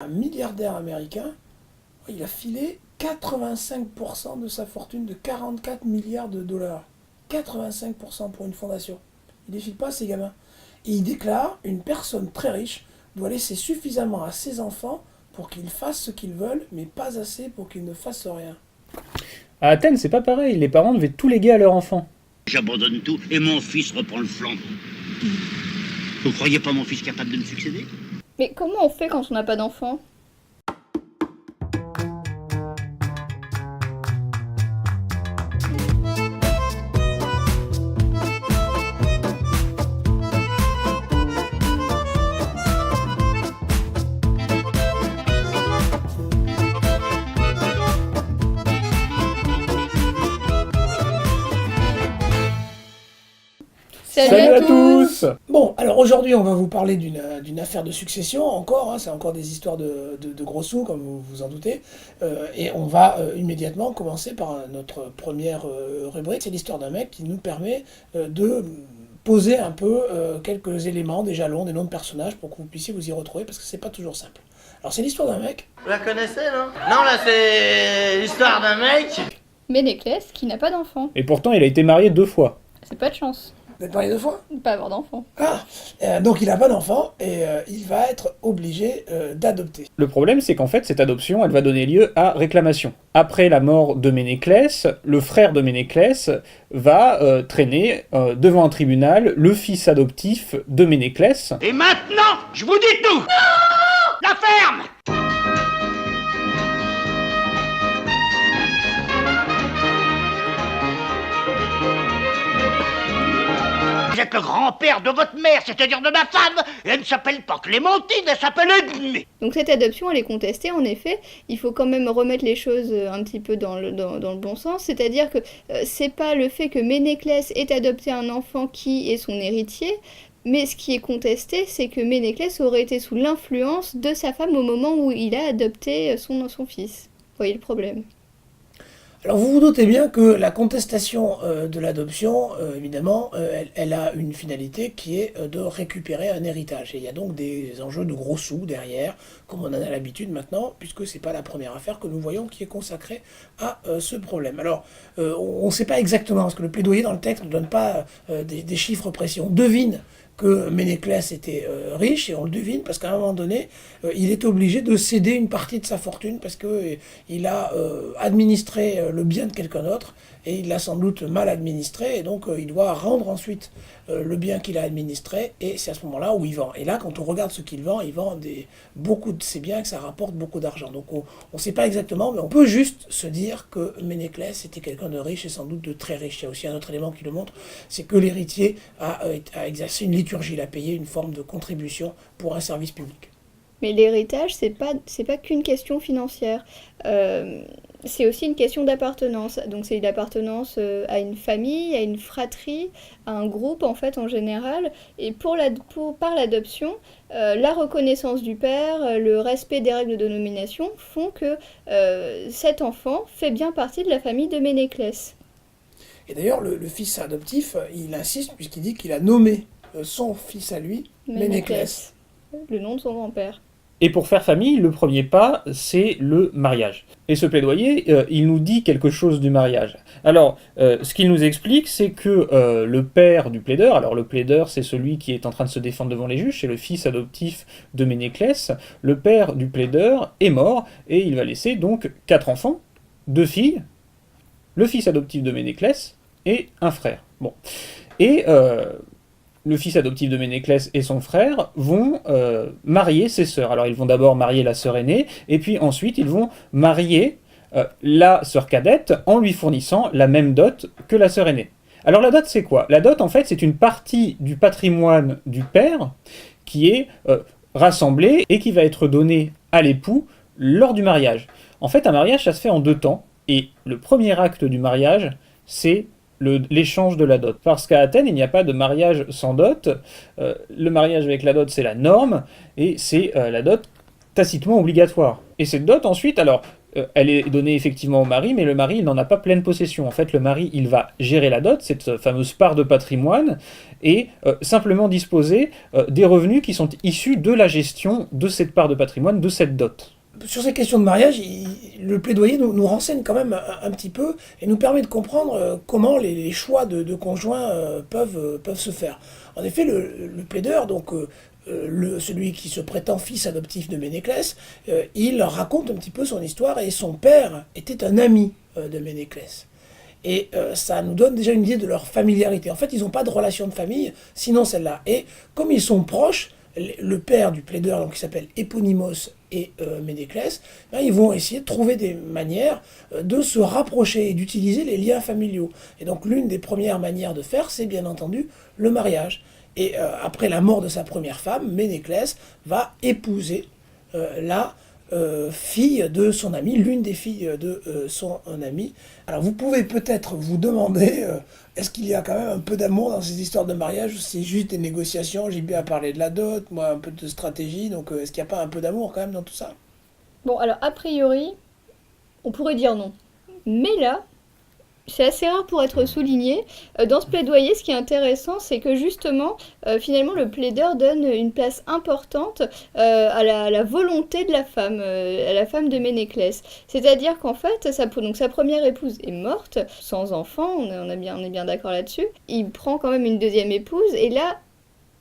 Un milliardaire américain, il a filé 85% de sa fortune de 44 milliards de dollars. 85% pour une fondation. Il ne défile pas à ses gamins. Et il déclare une personne très riche doit laisser suffisamment à ses enfants pour qu'ils fassent ce qu'ils veulent, mais pas assez pour qu'ils ne fassent rien. À Athènes, c'est pas pareil, les parents devaient tout léguer à leur enfant. J'abandonne tout et mon fils reprend le flambeau. Vous croyez pas mon fils capable de me succéder? Mais comment on fait quand on n'a pas d'enfant? Salut à tous. Bon, alors aujourd'hui, on va vous parler d'une affaire de succession, encore, hein, c'est encore des histoires de gros sous, comme vous vous en doutez, et on va immédiatement commencer par notre première rubrique, c'est l'histoire d'un mec qui nous permet de poser un peu quelques éléments, des jalons, des noms de personnages, pour que vous puissiez vous y retrouver, parce que c'est pas toujours simple. Alors c'est l'histoire d'un mec. Vous la connaissez, non? Non, là, c'est l'histoire d'un mec. Ménéclès qui n'a pas d'enfant. Et pourtant, il a été marié 2 fois. C'est pas de chance. Vous avez parlé deux fois? De pas avoir d'enfant. Donc il n'a pas d'enfant, et il va être obligé d'adopter. Le problème, c'est qu'en fait, cette adoption, elle va donner lieu à réclamation. Après la mort de Ménéclès, le frère de Ménéclès va traîner devant un tribunal le fils adoptif de Ménéclès. Et maintenant, je vous dis tout. Non, la ferme. Vous êtes le grand-père de votre mère, c'est-à-dire de ma femme, et elle ne s'appelle pas Clémentine, elle s'appelle Edmé. Donc cette adoption, elle est contestée, en effet. Il faut quand même remettre les choses un petit peu dans le bon sens. C'est-à-dire que c'est pas le fait que Ménéclès ait adopté un enfant qui est son héritier, mais ce qui est contesté, c'est que Ménéclès aurait été sous l'influence de sa femme au moment où il a adopté son fils. Vous voyez le problème. Alors vous vous doutez bien que la contestation de l'adoption, évidemment, elle a une finalité qui est de récupérer un héritage. Et il y a donc des enjeux de gros sous derrière, comme on en a l'habitude maintenant, puisque c'est pas la première affaire que nous voyons qui est consacrée à ce problème. Alors, on ne sait pas exactement, parce que le plaidoyer dans le texte ne donne pas des chiffres précis. On devine que Ménéclès était riche, et on le devine parce qu'à un moment donné, il est obligé de céder une partie de sa fortune parce qu'il a administré le bien de quelqu'un d'autre, et il l'a sans doute mal administré, et donc il doit rendre ensuite le bien qu'il a administré, et c'est à ce moment-là où il vend. Et là, quand on regarde ce qu'il vend, il vend beaucoup de ses biens, que ça rapporte beaucoup d'argent. Donc on ne sait pas exactement, mais on peut juste se dire que Ménéclès était quelqu'un de riche, et sans doute de très riche. Il y a aussi un autre élément qui le montre, c'est que l'héritier a exercé une liturgie, il a payé une forme de contribution pour un service public. Mais l'héritage, c'est pas qu'une question financière. C'est aussi une question d'appartenance. Donc c'est l'appartenance à une famille, à une fratrie, à un groupe en fait en général. Et par l'adoption, la reconnaissance du père, le respect des règles de nomination font que cet enfant fait bien partie de la famille de Ménéclès. Et d'ailleurs, le fils adoptif, il insiste puisqu'il dit qu'il a nommé son fils à lui, Ménéclès. Le nom de son grand-père. Et pour faire famille, le premier pas, c'est le mariage. Et ce plaidoyer, il nous dit quelque chose du mariage. Alors, ce qu'il nous explique, c'est que le père du plaideur, alors le plaideur, c'est celui qui est en train de se défendre devant les juges, c'est le fils adoptif de Ménéclès, le père du plaideur est mort, et il va laisser donc 4 enfants, 2 filles, le fils adoptif de Ménéclès, et un frère. Bon. Et le fils adoptif de Ménéclès et son frère vont marier ses sœurs. Alors ils vont d'abord marier la sœur aînée, et puis ensuite ils vont marier la sœur cadette en lui fournissant la même dot que la sœur aînée. Alors la dot c'est quoi? La dot en fait c'est une partie du patrimoine du père qui est rassemblée et qui va être donnée à l'époux lors du mariage. En fait un mariage ça se fait en 2 temps, et le premier acte du mariage c'est l'échange de la dot. Parce qu'à Athènes, il n'y a pas de mariage sans dot. Le mariage avec la dot, c'est la norme, et c'est la dot tacitement obligatoire. Et cette dot, ensuite, alors, elle est donnée effectivement au mari, mais le mari, il n'en a pas pleine possession. En fait, le mari, il va gérer la dot, cette fameuse part de patrimoine, et simplement disposer des revenus qui sont issus de la gestion de cette part de patrimoine, de cette dot. Sur ces questions de mariage, le plaidoyer nous renseigne quand même un petit peu et nous permet de comprendre comment les choix de conjoints peuvent se faire. En effet, le plaideur, donc celui qui se prétend fils adoptif de Ménéclès, il raconte un petit peu son histoire et son père était un ami de Ménéclès. Et ça nous donne déjà une idée de leur familiarité. En fait, ils n'ont pas de relation de famille, sinon celle-là. Et comme ils sont proches, le père du plaideur, donc, qui s'appelle Éponymos et Ménéclès, ben, ils vont essayer de trouver des manières de se rapprocher et d'utiliser les liens familiaux. Et donc l'une des premières manières de faire, c'est bien entendu le mariage. Et après la mort de sa première femme, Ménéclès va épouser la fille de son ami, l'une des filles de son ami. Alors vous pouvez peut-être vous demander, est-ce qu'il y a quand même un peu d'amour dans ces histoires de mariage ou c'est juste des négociations? JB a parlé de la dot, moi un peu de stratégie, donc est-ce qu'il n'y a pas un peu d'amour quand même dans tout ça? Bon, alors a priori, on pourrait dire non. Mais là, c'est assez rare pour être souligné. Dans ce plaidoyer, ce qui est intéressant, c'est que justement, finalement, le plaideur donne une place importante à la volonté de la femme, à la femme de Ménéclès. C'est-à-dire qu'en fait, donc sa première épouse est morte, sans enfant, on est bien d'accord là-dessus. Il prend quand même une deuxième épouse, et là,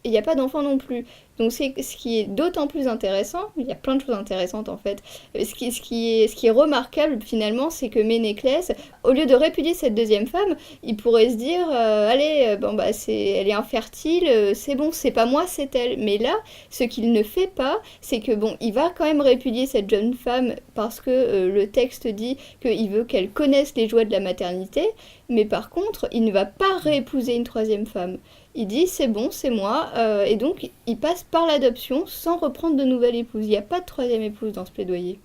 il n'y a pas d'enfant non plus. Donc c'est ce qui est d'autant plus intéressant, il y a plein de choses intéressantes en fait. Ce qui est remarquable finalement, c'est que Ménéclès, au lieu de répudier cette deuxième femme, il pourrait se dire allez, bon bah elle est infertile, c'est bon, c'est pas moi, c'est elle. Mais là, ce qu'il ne fait pas, c'est que bon, il va quand même répudier cette jeune femme parce que le texte dit qu'il veut qu'elle connaisse les joies de la maternité, mais par contre, il ne va pas réépouser une troisième femme. Il dit c'est bon, c'est moi, et donc il passe par l'adoption sans reprendre de nouvelle épouse. Il n'y a pas de troisième épouse dans ce plaidoyer.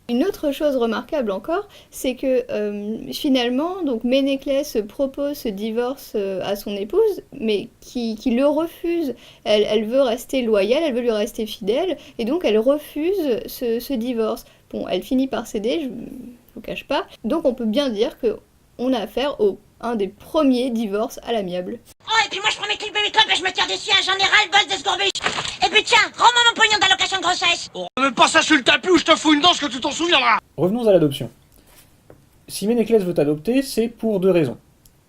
Une autre chose remarquable encore, c'est que finalement, donc Ménéclès propose ce divorce à son épouse, mais qui le refuse. Elle veut rester loyale, elle veut lui rester fidèle, et donc elle refuse ce divorce. Bon, elle finit par céder, je ne vous cache pas. Donc on peut bien dire qu'on a affaire au un des premiers divorces à l'amiable. Oh, et puis moi je prends mes clips et mes clopes et je me tire dessus, un général boss de scorbut. Et puis tiens, rends-moi mon pognon d'allocation de grossesse. Oh, même pas ça sur le tapis ou je te fous une danse que tu t'en souviendras. Revenons à l'adoption. Si Ménéclès veut adopter, c'est pour deux raisons.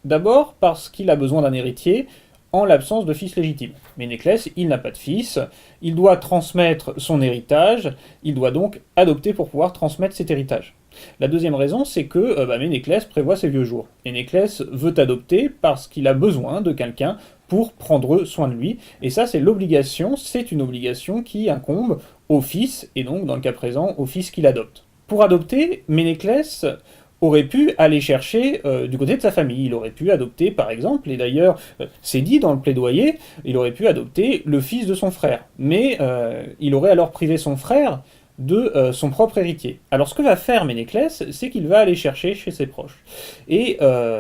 D'abord, parce qu'il a besoin d'un héritier en l'absence de fils légitime. Ménéclès, il n'a pas de fils, il doit transmettre son héritage, il doit donc adopter pour pouvoir transmettre cet héritage. La deuxième raison, c'est que Ménéclès prévoit ses vieux jours. Ménéclès veut adopter parce qu'il a besoin de quelqu'un pour prendre soin de lui, et ça c'est une obligation qui incombe au fils, et donc dans le cas présent, au fils qu'il adopte. Pour adopter, Ménéclès aurait pu aller chercher du côté de sa famille. Il aurait pu adopter, par exemple, et d'ailleurs, c'est dit dans le plaidoyer, il aurait pu adopter le fils de son frère. Mais il aurait alors privé son frère de son propre héritier. Alors ce que va faire Ménéclès, c'est qu'il va aller chercher chez ses proches. Et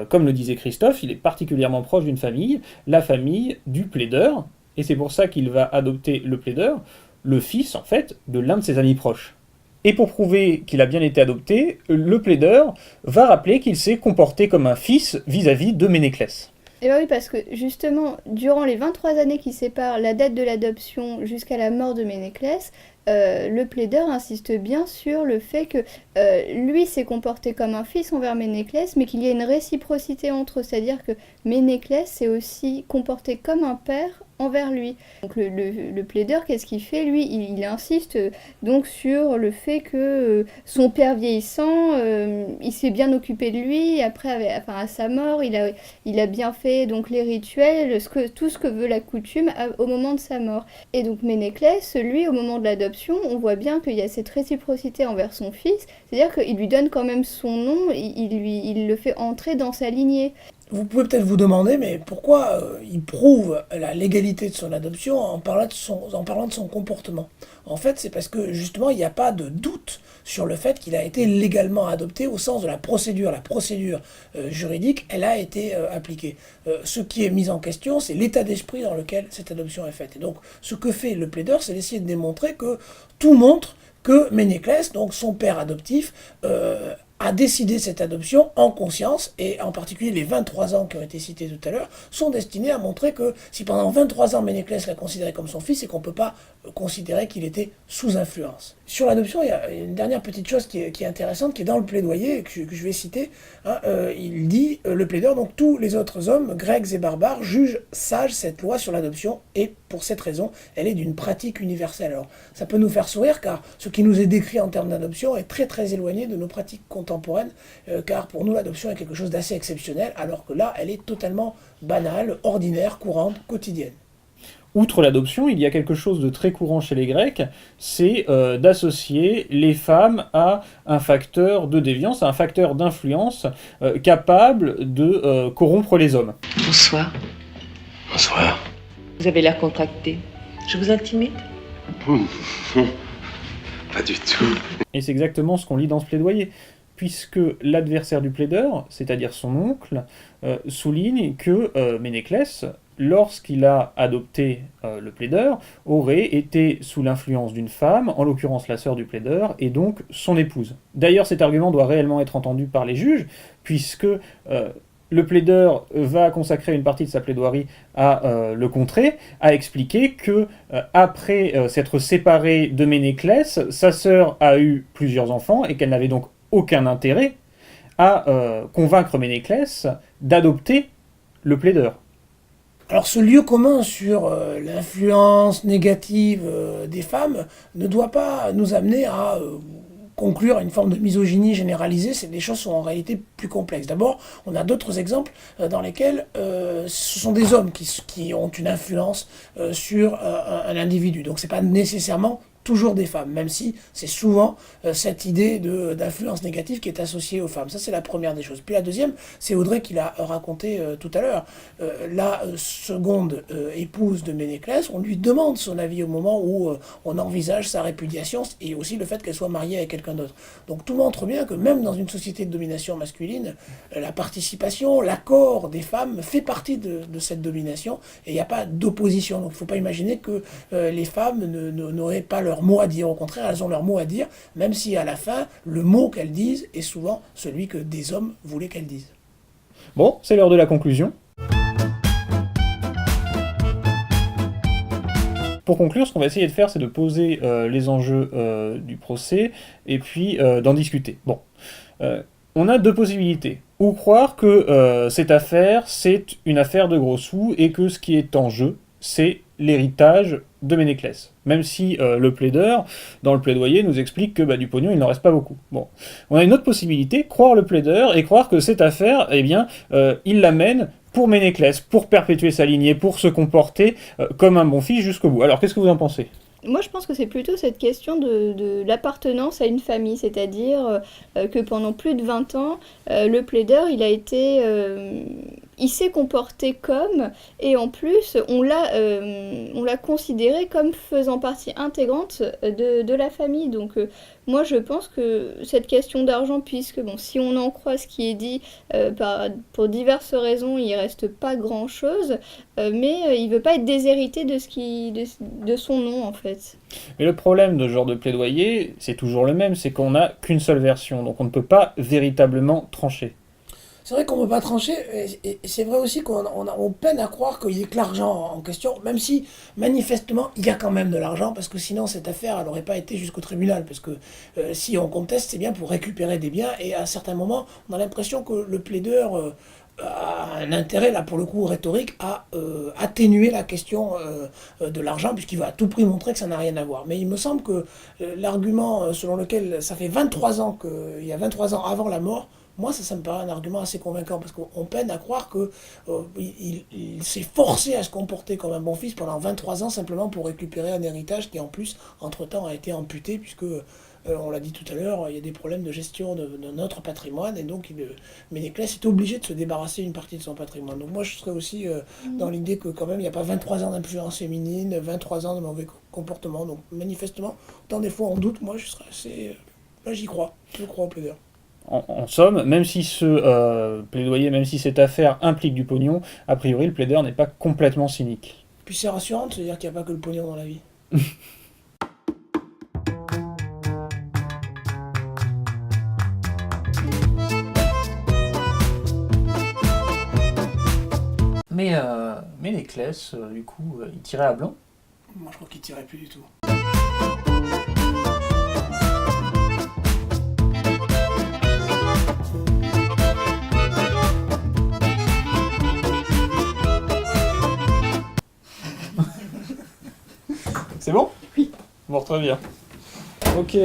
comme le disait Christophe, il est particulièrement proche d'une famille, la famille du plaideur, et c'est pour ça qu'il va adopter le plaideur, le fils, en fait, de l'un de ses amis proches. Et pour prouver qu'il a bien été adopté, le plaideur va rappeler qu'il s'est comporté comme un fils vis-à-vis de Ménéclès. Et bien oui, parce que justement, durant les 23 années qui séparent la date de l'adoption jusqu'à la mort de Ménéclès, le plaideur insiste bien sur le fait que lui s'est comporté comme un fils envers Ménéclès, mais qu'il y a une réciprocité entre eux, c'est-à-dire que Ménéclès s'est aussi comporté comme un père envers lui. Donc le plaideur, qu'est-ce qu'il fait? Lui, il insiste donc sur le fait que son père vieillissant, il s'est bien occupé de lui, après, à sa mort, il a bien fait donc les rituels, tout ce que veut la coutume au moment de sa mort. Et donc Ménéclès, lui, au moment de l'adoption, on voit bien qu'il y a cette réciprocité envers son fils, c'est-à-dire qu'il lui donne quand même son nom, il le fait entrer dans sa lignée. Vous pouvez peut-être vous demander, mais pourquoi il prouve la légalité de son adoption en parlant de son comportement? En fait, c'est parce que justement, il n'y a pas de doute sur le fait qu'il a été légalement adopté au sens de la procédure. La procédure juridique, elle a été appliquée. Ce qui est mis en question, c'est l'état d'esprit dans lequel cette adoption est faite. Et donc, ce que fait le plaideur, c'est d'essayer de démontrer que tout montre que Ménéclès, donc son père adoptif, a décidé cette adoption en conscience, et en particulier les 23 ans qui ont été cités tout à l'heure, sont destinés à montrer que si pendant 23 ans Ménéclès l'a considéré comme son fils, c'est qu'on ne peut pas considérer qu'il était sous influence. Sur l'adoption, il y a une dernière petite chose qui est intéressante, qui est dans le plaidoyer, que je vais citer. Il dit, le plaideur, donc tous les autres hommes, grecs et barbares, jugent sage cette loi sur l'adoption, et pour cette raison, elle est d'une pratique universelle. Alors, ça peut nous faire sourire, car ce qui nous est décrit en termes d'adoption est très très éloigné de nos pratiques contemporaines, car pour nous, l'adoption est quelque chose d'assez exceptionnel, alors que là, elle est totalement banale, ordinaire, courante, quotidienne. Outre l'adoption, il y a quelque chose de très courant chez les Grecs, c'est d'associer les femmes à un facteur de déviance, à un facteur d'influence capable de corrompre les hommes. Bonsoir. Bonsoir. Vous avez l'air contracté. Je vous intimide? Non, pas du tout. Et c'est exactement ce qu'on lit dans ce plaidoyer, puisque l'adversaire du plaideur, c'est-à-dire son oncle, souligne que Ménéclès, lorsqu'il a adopté le plaideur, aurait été sous l'influence d'une femme, en l'occurrence la sœur du plaideur, et donc son épouse. D'ailleurs, cet argument doit réellement être entendu par les juges, puisque le plaideur va consacrer une partie de sa plaidoirie à le contrer, à expliquer que après s'être séparé de Ménéclès, sa sœur a eu plusieurs enfants, et qu'elle n'avait donc aucun intérêt à convaincre Ménéclès d'adopter le plaideur. Alors ce lieu commun sur l'influence négative des femmes ne doit pas nous amener à conclure à une forme de misogynie généralisée. Les choses sont en réalité plus complexes. D'abord, on a d'autres exemples dans lesquels ce sont des hommes qui ont une influence sur un individu. Donc c'est pas nécessairement toujours des femmes, même si c'est souvent cette idée d'influence négative qui est associée aux femmes. Ça, c'est la première des choses. Puis la deuxième, c'est Audrey qui l'a raconté tout à l'heure. La seconde épouse de Ménéclès, on lui demande son avis au moment où on envisage sa répudiation, et aussi le fait qu'elle soit mariée avec quelqu'un d'autre. Donc tout montre bien que même dans une société de domination masculine, la participation, l'accord des femmes fait partie de cette domination, et il n'y a pas d'opposition. Donc il ne faut pas imaginer que les femmes n'auraient pas leur mot à dire. Au contraire, elles ont leur mot à dire, même si à la fin, le mot qu'elles disent est souvent celui que des hommes voulaient qu'elles disent. Bon, c'est l'heure de la conclusion. Pour conclure, ce qu'on va essayer de faire, c'est de poser les enjeux du procès, et puis d'en discuter. Bon, on a deux possibilités. Ou croire que cette affaire, c'est une affaire de gros sous, et que ce qui est en jeu, c'est l'héritage de Ménéclès. Même si le plaideur, dans le plaidoyer, nous explique que du pognon, il n'en reste pas beaucoup. Bon. On a une autre possibilité, croire le plaideur, et croire que cette affaire, eh bien, il l'amène pour Ménéclès, pour perpétuer sa lignée, pour se comporter comme un bon fils jusqu'au bout. Alors, qu'est-ce que vous en pensez ? Moi, je pense que c'est plutôt cette question de l'appartenance à une famille, c'est-à-dire que pendant plus de 20 ans, le plaideur, il s'est comporté comme, et en plus, on l'a considéré comme faisant partie intégrante de la famille. Donc, moi, je pense que cette question d'argent, puisque, bon, si on en croit ce qui est dit, pour diverses raisons, il reste pas grand-chose, mais il veut pas être déshérité de son nom, en fait. Mais le problème de ce genre de plaidoyer, c'est toujours le même, c'est qu'on n'a qu'une seule version, donc on ne peut pas véritablement trancher. C'est vrai qu'on ne peut pas trancher, et c'est vrai aussi qu'on peine à croire qu'il y ait que l'argent en question, même si manifestement il y a quand même de l'argent, parce que sinon cette affaire elle n'aurait pas été jusqu'au tribunal, parce que si on conteste, c'est bien pour récupérer des biens, et à certains moments on a l'impression que le plaideur a un intérêt, là pour le coup rhétorique, à atténuer la question de l'argent, puisqu'il va à tout prix montrer que ça n'a rien à voir. Mais il me semble que l'argument selon lequel ça fait 23 ans, il y a 23 ans avant la mort, moi, ça me paraît un argument assez convaincant, parce qu'on peine à croire qu'il s'est forcé à se comporter comme un bon fils pendant 23 ans, simplement pour récupérer un héritage qui, en plus, entre-temps, a été amputé, puisque, on l'a dit tout à l'heure, il y a des problèmes de gestion de notre patrimoine, et donc Ménéclès est obligé de se débarrasser d'une partie de son patrimoine. Donc moi, je serais aussi dans l'idée que, quand même, il n'y a pas 23 ans d'influence féminine, 23 ans de mauvais comportement. Donc, manifestement, tant des fois on doute, moi, je serais assez... Là, j'y crois. Je crois au plaideur. En somme, même si ce plaidoyer, même si cette affaire implique du pognon, a priori le plaideur n'est pas complètement cynique. Puis c'est rassurant de se dire qu'il n'y a pas que le pognon dans la vie. Mais les Claes, du coup, ils tiraient à blanc. Moi, je crois qu'il tirait plus du tout. C'est bon? Oui. Bon, très bien. Ok.